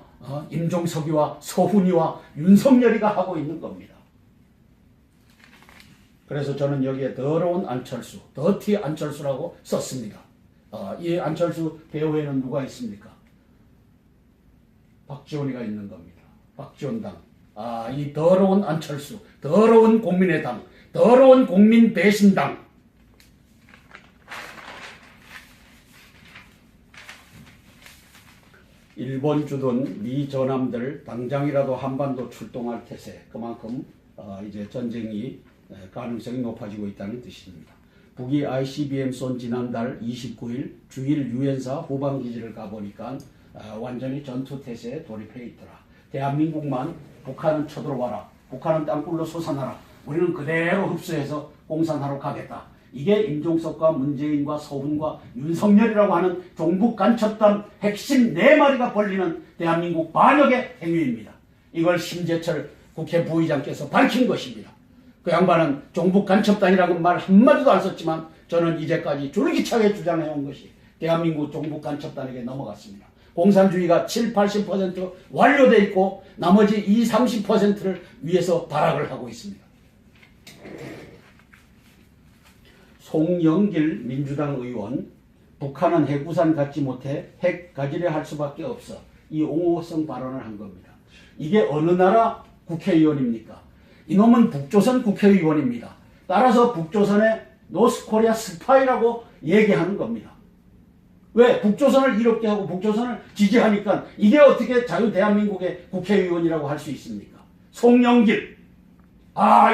임종석이와 서훈이와 윤석열이가 하고 있는 겁니다. 그래서 저는 여기에 더러운 안철수, 더티 안철수라고 썼습니다. 이 안철수 배후에는 누가 있습니까? 박지원이가 있는 겁니다. 박지원당. 이 더러운 안철수, 더러운 국민의당, 더러운 국민 배신당. 일본 주둔 미 전함들 당장이라도 한반도 출동할 태세, 그만큼 이제 전쟁이 가능성이 높아지고 있다는 뜻입니다. 북이 ICBM 쏜 지난달 29일 주일 유엔사 후방기지를 가보니까 완전히 전투 태세에 돌입해 있더라. 대한민국만 북한은 쳐들어와라, 북한은 땅굴로 솟아나라, 우리는 그대로 흡수해서 공산하러 가겠다. 이게 임종석과 문재인과 서훈과 윤석열이라고 하는 종북 간첩단 핵심 4마리가 벌리는 대한민국 반역의 행위입니다. 이걸 심재철 국회 부의장께서 밝힌 것입니다. 그 양반은 종북 간첩단이라고 말 한마디도 안 썼지만 저는 이제까지 줄기차게 주장해온 것이 대한민국 종북 간첩단에게 넘어갔습니다. 공산주의가 7, 80% 완료되어 있고 나머지 20, 30%를 위해서 발악을 하고 있습니다. 송영길 민주당 의원, 북한은 핵우산 갖지 못해 핵 가지려 할 수밖에 없어. 이 옹호성 발언을 한 겁니다. 이게 어느 나라 국회의원입니까? 이놈은 북조선 국회의원입니다. 따라서 북조선의 노스코리아 스파이라고 얘기하는 겁니다. 왜? 북조선을 이롭게 하고 북조선을 지지하니까 이게 어떻게 자유 대한민국의 국회의원이라고 할 수 있습니까? 송영길.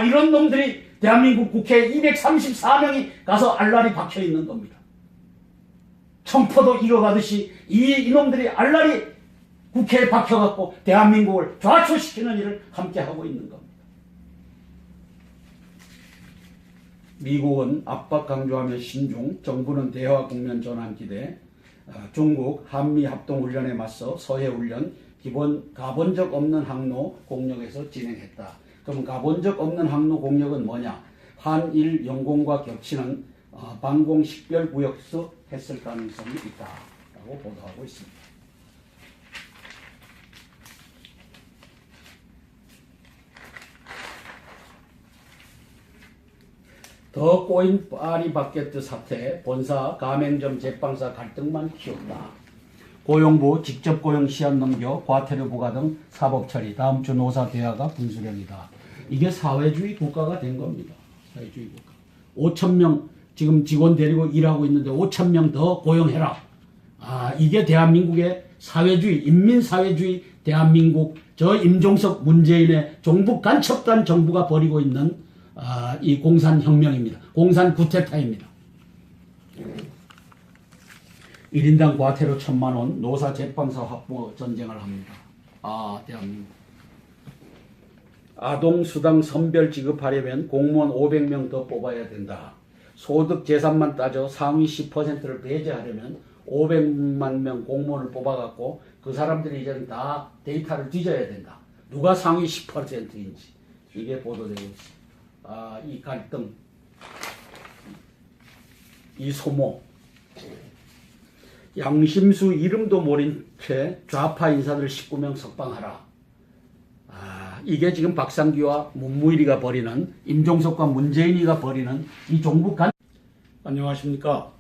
이런 놈들이 대한민국 국회에 234명이 가서 알랄이 박혀 있는 겁니다. 청포도 익어가듯이 이놈들이 알랄이 국회에 박혀갖고 대한민국을 좌초시키는 일을 함께 하고 있는 겁니다. 미국은 압박 강조하며 신중, 정부는 대화 국면 전환 기대, 중국 한미 합동훈련에 맞서 서해훈련 가본 적 없는 항로 공역에서 진행했다. 그럼 가본 적 없는 항로 공역은 뭐냐? 한일 영공과 겹치는 방공 식별구역에서 했을 가능성이 있다라고 보도하고 있습니다. 더 꼬인 파리바게뜨 사태, 본사, 가맹점, 제빵사 갈등만 키웠다. 고용부 직접 고용 시한 넘겨 과태료 부과 등 사법 처리, 다음 주 노사 대화가 분수령이다. 이게 사회주의 국가가 된 겁니다. 사회주의 국가. 5,000명 지금 직원 데리고 일하고 있는데 5,000명 더 고용해라. 이게 대한민국의 사회주의, 인민사회주의 대한민국, 저 임종석 문재인의 종북 간첩단 정부가 벌이고 있는 이 공산혁명입니다. 공산구테타입니다. 1인당 과태료 1,000만 원, 노사 제빵사 확보 전쟁을 합니다. 대한민국. 아동수당 선별 지급하려면 공무원 500명 더 뽑아야 된다. 소득 재산만 따져 상위 10%를 배제하려면 500만 명 공무원을 뽑아갖고 그 사람들이 이제는 다 데이터를 뒤져야 된다. 누가 상위 10%인지. 이게 보도되고 있습니다. 이 갈등, 이 소모, 양심수 이름도 모른 채 좌파 인사들 19명 석방하라. 이게 지금 박상기와 문무일이가 벌이는, 임종석과 문재인이가 벌이는 이 종북 간. 안녕하십니까.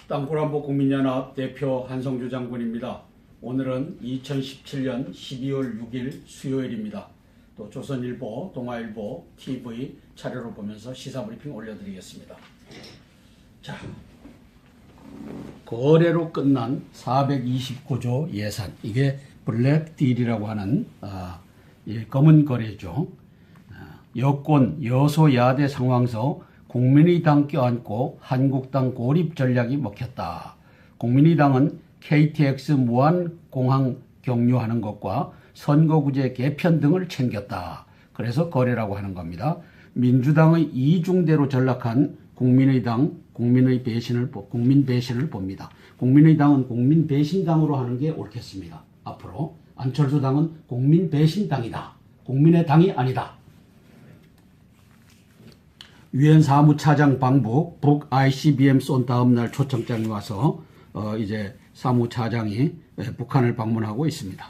땅굴안보 국민연합 대표 한성주 장군입니다. 오늘은 2017년 12월 6일 수요일입니다. 또 조선일보, 동아일보, TV 차례로 보면서 시사브리핑 올려드리겠습니다. 자, 거래로 끝난 429조 예산, 이게 블랙딜이라고 하는 검은 거래죠. 여권 여소야대 상황서 국민의당 껴안고 한국당 고립 전략이 먹혔다. 국민의당은 KTX 무한공항 경유하는 것과 선거구제 개편 등을 챙겼다. 그래서 거래라고 하는 겁니다. 민주당의 이중대로 전락한 국민의당 국민 배신을 봅니다. 국민의당은 국민 배신당으로 하는 게 옳겠습니다. 앞으로 안철수 당은 국민 배신당이다. 국민의 당이 아니다. 유엔 사무차장 방북, 북 ICBM 쏜 다음 날 초청장이 와서 이제 사무차장이 북한을 방문하고 있습니다.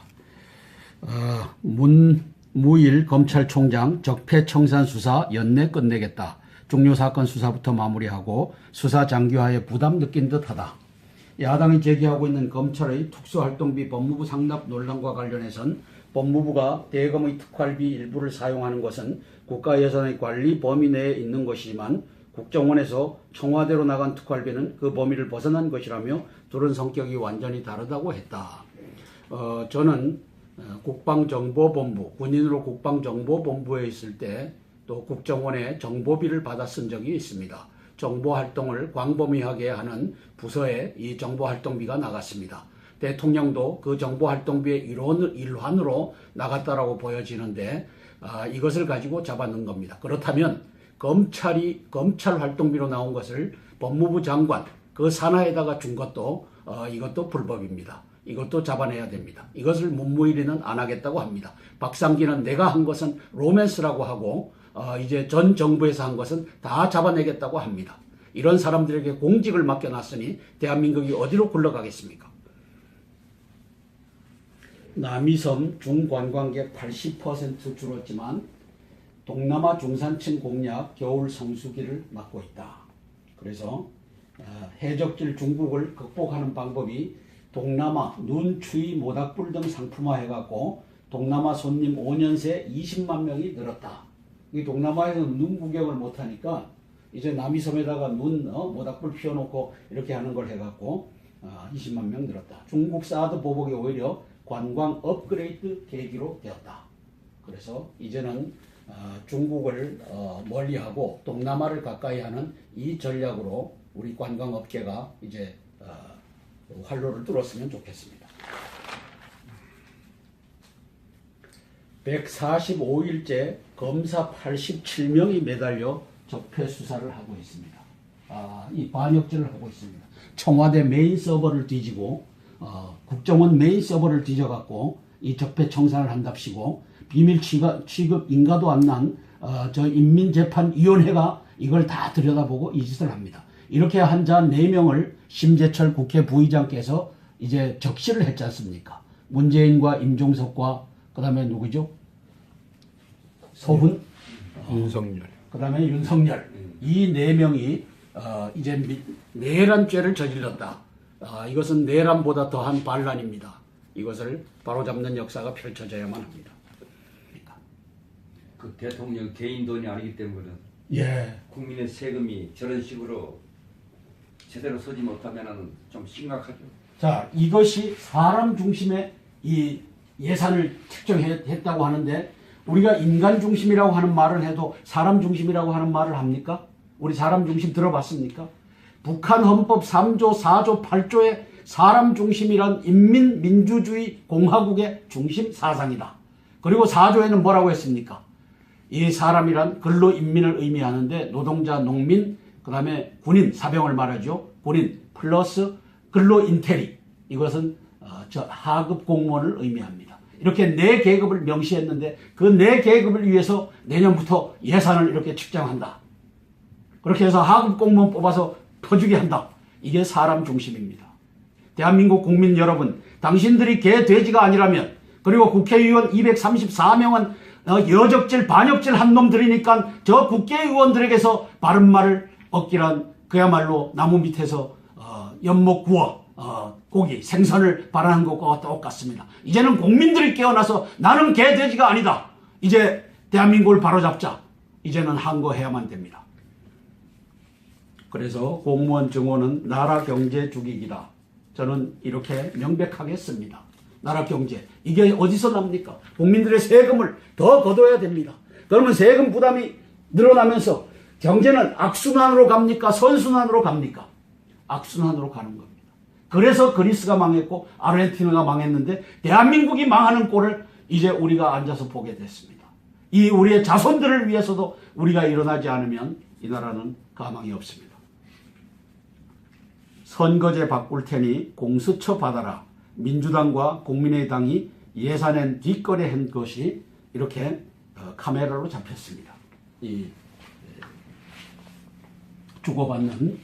문무일 검찰총장 적폐청산 수사 연내 끝내겠다. 중요사건 수사부터 마무리하고 수사 장기화에 부담 느낀 듯하다. 야당이 제기하고 있는 검찰의 특수활동비 법무부 상납 논란과 관련해선 법무부가 대검의 특활비 일부를 사용하는 것은 국가예산의 관리 범위 내에 있는 것이지만 국정원에서 청와대로 나간 특활비는 그 범위를 벗어난 것이라며 둘은 성격이 완전히 다르다고 했다. 저는 국방정보본부, 군인으로 국방정보본부에 있을 때 또 국정원에 정보비를 받아 쓴 적이 있습니다. 정보활동을 광범위하게 하는 부서에 이 정보활동비가 나갔습니다. 대통령도 그 정보활동비의 일환으로 나갔다라고 보여지는데 이것을 가지고 잡아넣은 겁니다. 그렇다면 검찰 활동비로 나온 것을 법무부 장관 그 산하에다가 준 것도 이것도 불법입니다. 이것도 잡아내야 됩니다. 이것을 문무일이는 안 하겠다고 합니다. 박상기는 내가 한 것은 로맨스라고 하고 이제 전 정부에서 한 것은 다 잡아내겠다고 합니다. 이런 사람들에게 공직을 맡겨놨으니 대한민국이 어디로 굴러가겠습니까? 남이섬 중관광객 80% 줄었지만 동남아 중산층 공략 겨울 성수기를 맞고 있다. 그래서 해적질 중국을 극복하는 방법이 동남아 눈, 추위, 모닥불 등 상품화해갖고 동남아 손님 5년 새 20만 명이 늘었다. 이 동남아에서는 눈 구경을 못하니까 이제 남이섬에다가 눈, 모닥불 피워놓고 이렇게 하는 걸 해갖고 20만 명 늘었다. 중국 사드 보복이 오히려 관광 업그레이드 계기로 되었다. 그래서 이제는 중국을 멀리하고 동남아를 가까이 하는 이 전략으로 우리 관광업계가 이제 활로를 뚫었으면 좋겠습니다. 145일째 검사 87명이 매달려 적폐 수사를 하고 있습니다. 이 반역죄를 하고 있습니다. 청와대 메인 서버를 뒤지고 국정원 메인 서버를 뒤져갖고 이 적폐 청산을 한답시고 비밀 취급 인가도 안 난 저 인민재판위원회가 이걸 다 들여다보고 이 짓을 합니다. 이렇게 한 자 4명을 심재철 국회 부의장께서 이제 적시를 했지 않습니까? 문재인과 임종석과 그 다음에 누구죠? 소훈? 윤석열. 그 다음에 윤석열. 이 4명이 이제 내란죄를 저질렀다. 이것은 내란보다 더한 반란입니다. 이것을 바로잡는 역사가 펼쳐져야만 합니다. 그 대통령 개인 돈이 아니기 때문에 예. 국민의 세금이 저런 식으로 제대로 쓰지 못하면은 좀 심각하죠. 자, 이것이 사람 중심의 이 예산을 책정했다고 하는데 우리가 인간 중심이라고 하는 말을 해도 사람 중심이라고 하는 말을 합니까? 우리 사람 중심 들어봤습니까? 북한 헌법 3조, 4조, 8조의 사람 중심이란 인민민주주의 공화국의 중심 사상이다. 그리고 4조에는 뭐라고 했습니까? 이 사람이란 근로 인민을 의미하는데 노동자, 농민, 그 다음에 군인, 사병을 말하죠. 군인 플러스 근로 인테리. 이것은 하급 공무원을 의미합니다. 이렇게 4계급을 명시했는데 그 4계급을 위해서 내년부터 예산을 이렇게 측정한다. 그렇게 해서 하급 공무원 뽑아서 퍼주게 한다. 이게 사람 중심입니다. 대한민국 국민 여러분, 당신들이 개, 돼지가 아니라면 그리고 국회의원 234명은 여적질, 반역질 한 놈들이니까 저 국회의원들에게서 바른 말을 얻기란 그야말로 나무 밑에서 연못 구워 고기, 생선을 바라는 것과 똑같습니다. 이제는 국민들이 깨어나서 나는 개, 돼지가 아니다. 이제 대한민국을 바로잡자. 이제는 항거해야만 됩니다. 그래서 공무원 증오는 나라 경제 죽이기다. 저는 이렇게 명백하게 했습니다. 나라 경제. 이게 어디서 납니까? 국민들의 세금을 더 걷어야 됩니다. 그러면 세금 부담이 늘어나면서 경제는 악순환으로 갑니까? 선순환으로 갑니까? 악순환으로 가는 겁니다. 그래서 그리스가 망했고 아르헨티나가 망했는데 대한민국이 망하는 꼴을 이제 우리가 앉아서 보게 됐습니다. 이 우리의 자손들을 위해서도 우리가 일어나지 않으면 이 나라는 가망이 없습니다. 선거제 바꿀 테니 공수처 받아라. 민주당과 국민의당이 예산엔 뒷거래 한 것이 이렇게 카메라로 잡혔습니다. 이 주고받는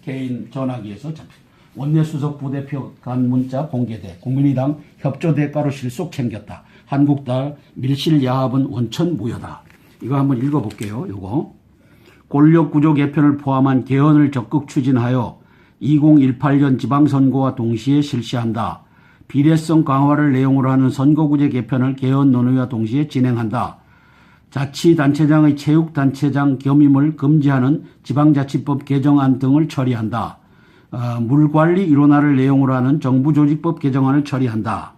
개인 전화기에서 잡혔습니다. 원내수석 부대표 간 문자 공개돼 국민의당 협조 대가로 실속 챙겼다. 한국당 밀실야합은 원천 무효다. 이거 한번 읽어볼게요. 요거 권력구조 개편을 포함한 개헌을 적극 추진하여 2018년 지방선거와 동시에 실시한다. 비례성 강화를 내용으로 하는 선거구제 개편을 개헌 논의와 동시에 진행한다. 자치단체장의 체육단체장 겸임을 금지하는 지방자치법 개정안 등을 처리한다. 물관리 일원화를 내용으로 하는 정부조직법 개정안을 처리한다.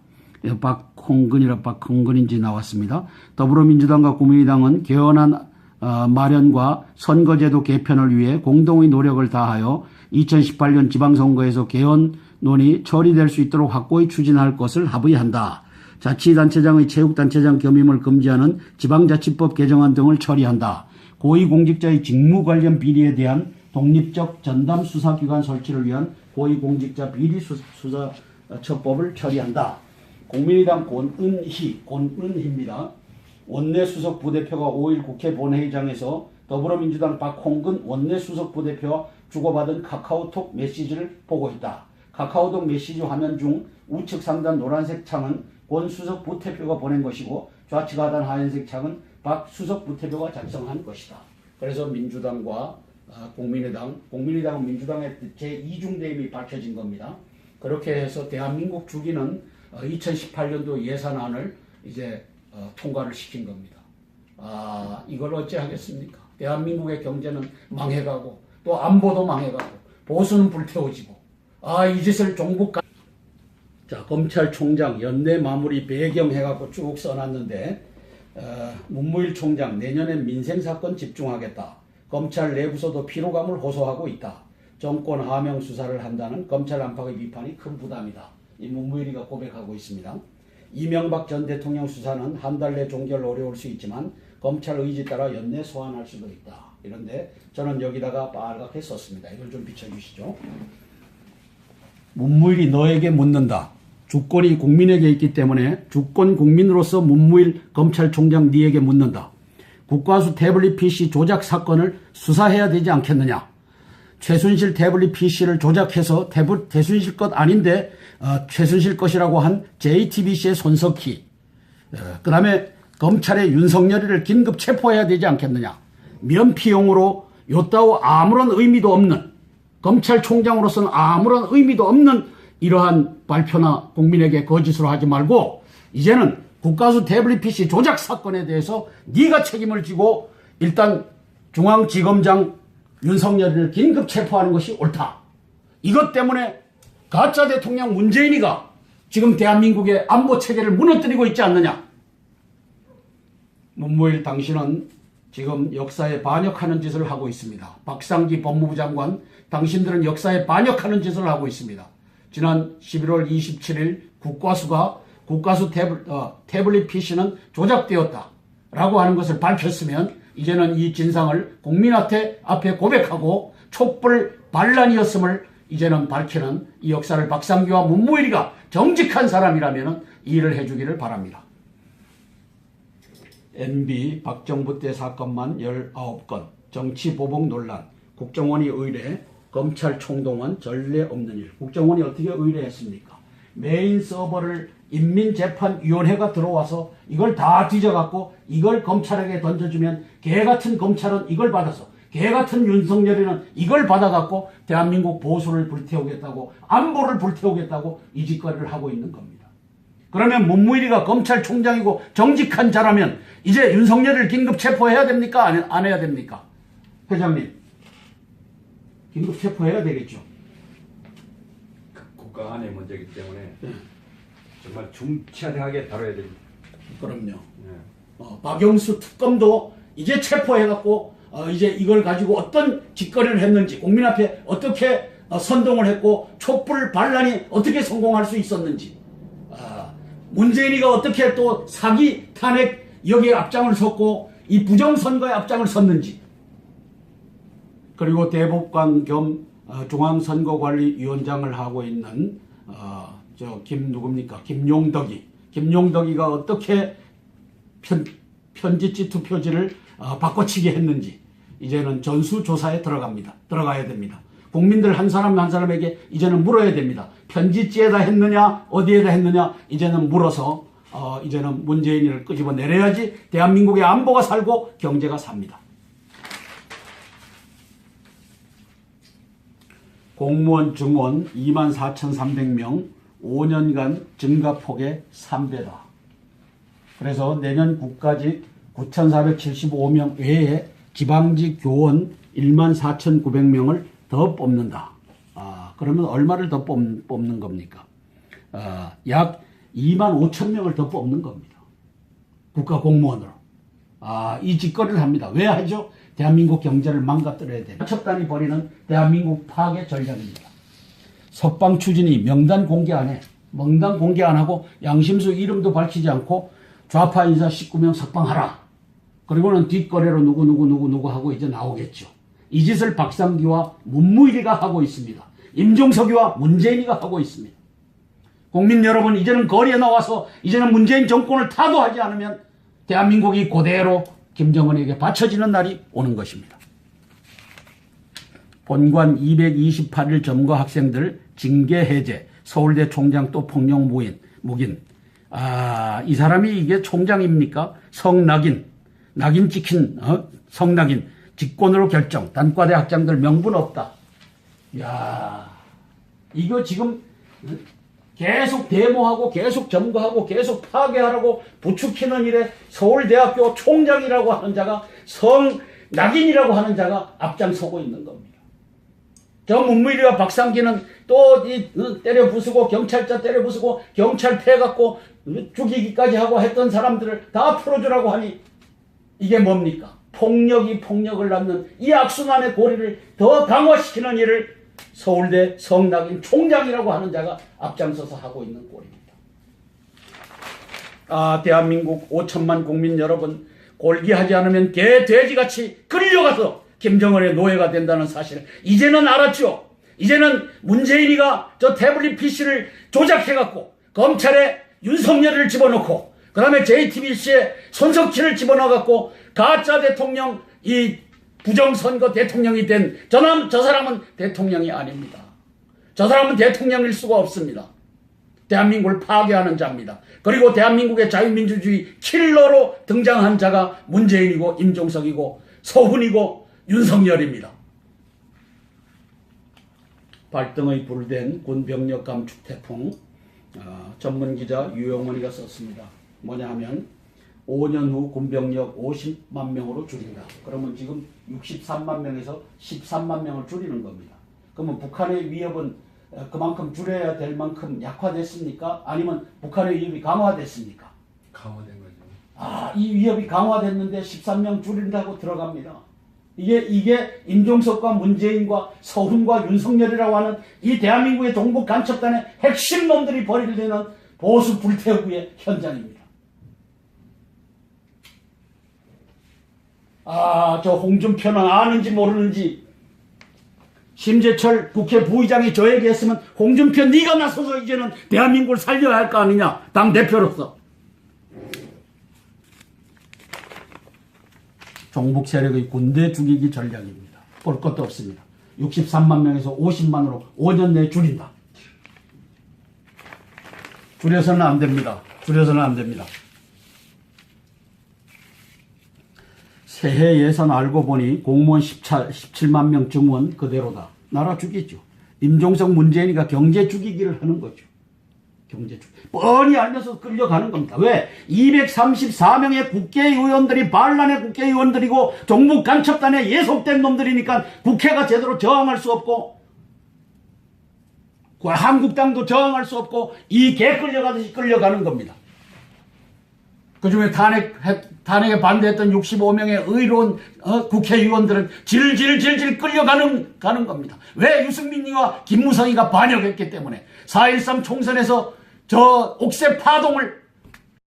박홍근인지 나왔습니다. 더불어민주당과 국민의당은 개헌안 마련과 선거제도 개편을 위해 공동의 노력을 다하여 2018년 지방선거에서 개헌 논의 처리될 수 있도록 확고히 추진할 것을 합의한다. 자치단체장의 체육단체장 겸임을 금지하는 지방자치법 개정안 등을 처리한다. 고위공직자의 직무 관련 비리에 대한 독립적 전담 수사기관 설치를 위한 고위공직자 비리수사처법을 처리한다. 국민의당 권은희입니다. 원내수석 부대표가 5일 국회 본회의장에서 더불어민주당 박홍근 원내수석 부대표와 주고받은 카카오톡 메시지를 보고 있다. 카카오톡 메시지 화면 중 우측 상단 노란색 창은 권 수석 부대표가 보낸 것이고 좌측 하단 하얀색 창은 박 수석 부대표가 작성한 것이다. 그래서 민주당과 국민의당은 민주당의 제2중대임이 밝혀진 겁니다. 그렇게 해서 대한민국 주기는 2018년도 예산안을 이제 통과를 시킨 겁니다. 이걸 어찌 하겠습니까? 대한민국의 경제는 망해가고 또 안보도 망해가고 보수는 불태워지고 이 짓을 자, 검찰총장 연내 마무리 배경 해갖고 쭉 써놨는데 문무일 총장 내년엔 민생사건 집중하겠다. 검찰 내부서도 피로감을 호소하고 있다. 정권 하명 수사를 한다는 검찰 안팎의 비판이 큰 부담이다. 이 문무일이가 고백하고 있습니다. 이명박 전 대통령 수사는 한 달 내 종결 어려울 수 있지만 검찰 의지 따라 연내 소환할 수도 있다. 이런데 저는 여기다가 빨갛게 썼습니다. 이걸 좀 비춰주시죠. 문무일이 너에게 묻는다. 주권이 국민에게 있기 때문에 주권 국민으로서 문무일 검찰총장 네에게 묻는다. 국과수 태블릿 PC 조작 사건을 수사해야 되지 않겠느냐. 최순실 태블릿 PC를 조작해서 최순실 것 아닌데 최순실 것이라고 한 JTBC의 손석희, 그 다음에 검찰의 윤석열이를 긴급 체포해야 되지 않겠느냐. 면피용으로 요따오 아무런 의미도 없는, 검찰총장으로서는 아무런 의미도 없는 이러한 발표나 국민에게 거짓으로 하지 말고 이제는 국가수 태블릿 PC 조작 사건에 대해서 네가 책임을 지고 일단 중앙지검장 윤석열을 긴급 체포하는 것이 옳다. 이것 때문에 가짜 대통령 문재인이가 지금 대한민국의 안보 체계를 무너뜨리고 있지 않느냐. 문무일 당신은 지금 역사에 반역하는 짓을 하고 있습니다. 박상기 법무부 장관, 당신들은 역사에 반역하는 짓을 하고 있습니다. 지난 11월 27일 국가수 태블릿 PC는 조작되었다 라고 하는 것을 밝혔으면 이제는 이 진상을 국민 앞에 고백하고 촛불 반란이었음을 이제는 밝히는 이 역사를 박상기와 문무일이가 정직한 사람이라면 이 일을 해주기를 바랍니다. MB 박정부 때 사건만 19건, 정치보복 논란, 국정원이 의뢰, 검찰 총동원 전례 없는 일. 국정원이 어떻게 의뢰했습니까? 메인 서버를 인민재판위원회가 들어와서 이걸 다 뒤져갖고 이걸 검찰에게 던져주면 개같은 검찰은 이걸 받아서 개같은 윤석열이는 이걸 받아갖고 대한민국 보수를 불태우겠다고, 안보를 불태우겠다고 이 짓거리를 하고 있는 겁니다. 그러면 문무일이가 검찰총장이고 정직한 자라면 이제 윤석열을 긴급 체포해야 됩니까? 안 해야 됩니까? 회장님, 긴급 체포해야 되겠죠. 국가 안의 문제이기 때문에 정말 중차대하게 다뤄야 됩니다. 그럼요. 박영수 특검도 이제 체포해갖고 이제 이걸 가지고 어떤 짓거리를 했는지, 국민 앞에 어떻게 선동을 했고 촛불 반란이 어떻게 성공할 수 있었는지, 문재인이가 어떻게 또 사기 탄핵 여기에 앞장을 섰고 이 부정선거에 앞장을 섰는지, 그리고 대법관 겸 중앙선거관리위원장을 하고 있는 김용덕이가 어떻게 편지지 투표지를 바꿔치기 했는지 이제는 전수조사에 들어가야 됩니다. 국민들 한 사람 한 사람에게 이제는 물어야 됩니다. 편지지에다 했느냐 어디에다 했느냐 이제는 물어서 이제는 문재인을 끄집어 내려야지 대한민국의 안보가 살고 경제가 삽니다. 공무원 증원 24,300명 5년간 증가폭의 3배다. 그래서 내년 국가직 9,475명 외에 지방직 교원 14,900명을 더 뽑는다. 그러면 얼마를 더 뽑는 겁니까? 약 25,000명을 더 뽑는 겁니다. 국가공무원으로. 이 짓거리를 합니다. 왜 하죠? 대한민국 경제를 망가뜨려야 됩니다. 첩단이 벌이는 대한민국 파괴 전략입니다. 석방 추진이 명단 공개 안 해. 명단 공개 안 하고 양심수 이름도 밝히지 않고 좌파 인사 19명 석방하라. 그리고는 뒷거래로 누구 하고 이제 나오겠죠. 이 짓을 박상기와 문무일이가 하고 있습니다. 임종석이와 문재인이가 하고 있습니다. 국민 여러분, 이제는 거리에 나와서 이제는 문재인 정권을 타도하지 않으면 대한민국이 그대로 김정은에게 바쳐지는 날이 오는 것입니다. 본관 228일 점거 학생들 징계 해제, 서울대 총장 또 폭력 묵인. 이 사람이 이게 총장입니까? 낙인 찍힌 성낙인 직권으로 결정, 단과대 학장들 명분 없다. 이거 지금 계속 데모하고 계속 점거하고 계속 파괴하라고 부추기는 일에 서울대학교 총장이라고 하는 자가 성낙인이라고 하는 자가 앞장서고 있는 겁니다. 저 문무일이와 박상기는 또 때려 부수고 경찰자 때려 부수고 경찰 패갖고 죽이기까지 하고 했던 사람들을 다 풀어주라고 하니 이게 뭡니까? 폭력이 폭력을 낳는 이 악순환의 고리를 더 강화시키는 일을 서울대 성낙인 총장이라고 하는 자가 앞장서서 하고 있는 꼴입니다. 대한민국 5천만 국민 여러분, 골기하지 않으면 개, 돼지같이 끌려가서 김정은의 노예가 된다는 사실을 이제는 알았죠. 이제는 문재인이가 저 태블릿 PC를 조작해갖고 검찰에 윤석열을 집어넣고 그 다음에 JTBC에 손석희를 집어넣어갖고 가짜 대통령 이 부정선거 대통령이 된 저 사람은 대통령이 아닙니다. 저 사람은 대통령일 수가 없습니다. 대한민국을 파괴하는 자입니다. 그리고 대한민국의 자유민주주의 킬러로 등장한 자가 문재인이고 임종석이고 서훈이고 윤석열입니다. 발등의 불된 군병력 감축 태풍, 전문기자 유영원이가 썼습니다. 뭐냐 하면 5년 후 군병력 50만 명으로 줄인다. 그러면 지금 63만 명에서 13만 명을 줄이는 겁니다. 그러면 북한의 위협은 그만큼 줄여야 될 만큼 약화됐습니까? 아니면 북한의 위협이 강화됐습니까? 강화된 거죠. 이 위협이 강화됐는데 13명 줄인다고 들어갑니다. 이게 임종석과 문재인과 서훈과 윤석열이라고 하는 이 대한민국의 동북 간첩단의 핵심 놈들이 벌이되는 보수 불태우기의 현장입니다. 저 홍준표는 아는지 모르는지 심재철 국회 부의장이 저에게 했으면 홍준표 네가 나서서 이제는 대한민국을 살려야 할 거 아니냐, 당대표로서. 종북 세력의 군대 죽이기 전략입니다. 볼 것도 없습니다. 63만 명에서 50만으로 5년 내에 줄인다. 줄여서는 안 됩니다. 줄여서는 안 됩니다. 새해 예산 알고 보니 공무원 17만 명 증원 그대로다. 나라 죽이죠. 임종석 문재인이가 경제 죽이기를 하는 거죠. 경제 죽이기. 뻔히 알면서 끌려가는 겁니다. 왜? 234명의 국회의원들이 반란의 국회의원들이고 종북 간첩단에 예속된 놈들이니까 국회가 제대로 저항할 수 없고 한국당도 저항할 수 없고 이 개 끌려가듯이 끌려가는 겁니다. 그중에 탄핵에 반대했던 65명의 의로운 국회의원들은 질질질질 끌려가는 겁니다. 왜? 유승민이와 김무성이가 반역했기 때문에 4.13 총선에서 저 옥새 파동을